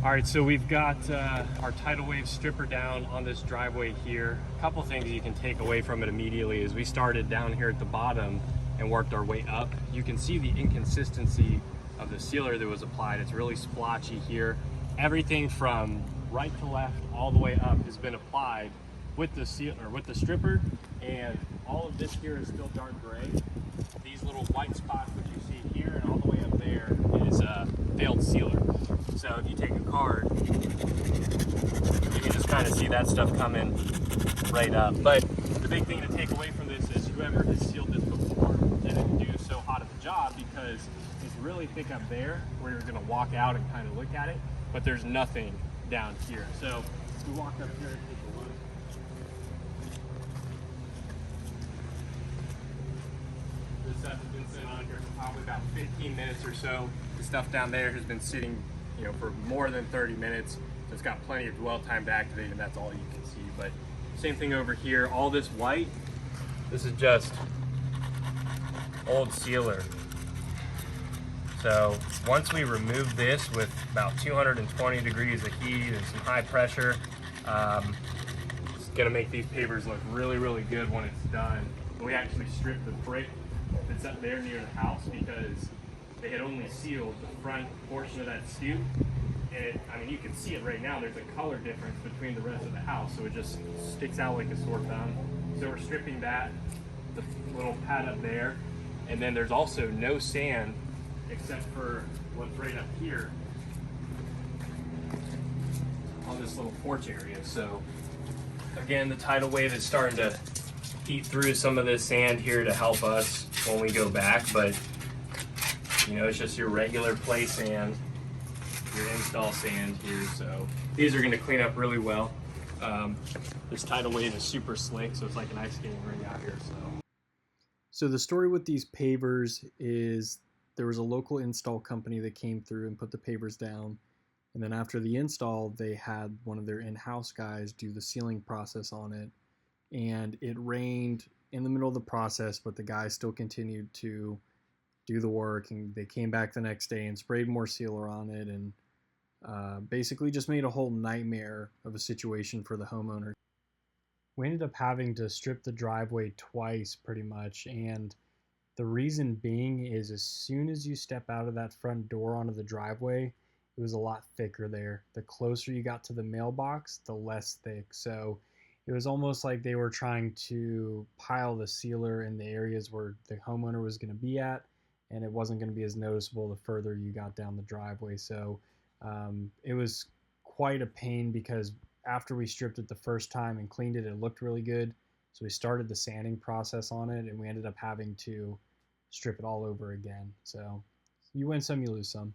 All right, so we've got our tidal wave stripper down on this driveway here. A couple things you can take away from it immediately is we started down here at the bottom and worked our way up. You can see the inconsistency of the sealer that was applied. It's really splotchy here. Everything from right to left all the way up has been applied with the stripper, and all of this here is still dark gray. These little white spots that you see here and all the way up there is failed sealer. So if you take a card, you can just kind of see that stuff coming right up. But the big thing to take away from this is whoever has sealed this before didn't do so hot of a job, because it's really thick up there where you're gonna walk out and kind of look at it, but there's nothing down here. So we walk up here and take a look. This stuff has been sitting on here for probably about 15 minutes or so. The stuff down there has been sitting, for more than 30 minutes. So it's got plenty of dwell time to activate, and that's all you can see. But same thing over here. All this white, this is just old sealer. So once we remove this with about 220 degrees of heat and some high pressure, it's gonna make these pavers look really, really good when it's done. We actually stripped the brick that's up there near the house because they had only sealed the front portion of that stoop. And you can see it right now. There's a color difference between the rest of the house, so it just sticks out like a sore thumb. So we're stripping that, the little pad up there, and then there's also no sand except for what's right up here on this little porch area. So again, the tidal wave is starting to eat through some of this sand here to help us when we go back, but it's just your regular play sand, your install sand here. So these are going to clean up really well. This tidal wave is super slick, so it's like an ice skating ring out here. So the story with these pavers is there was a local install company that came through and put the pavers down. And then after the install, they had one of their in-house guys do the sealing process on it. And it rained in the middle of the process, but the guys still continued to do the work, and they came back the next day and sprayed more sealer on it, and basically just made a whole nightmare of a situation for the homeowner. We ended up having to strip the driveway twice pretty much, and the reason being is as soon as you step out of that front door onto the driveway, it was a lot thicker there. The closer you got to the mailbox, the less thick. So it was almost like they were trying to pile the sealer in the areas where the homeowner was going to be at, and it wasn't going to be as noticeable the further you got down the driveway. So it was quite a pain, because after we stripped it the first time and cleaned it, it looked really good. So we started the sanding process on it, and we ended up having to strip it all over again. So you win some, you lose some.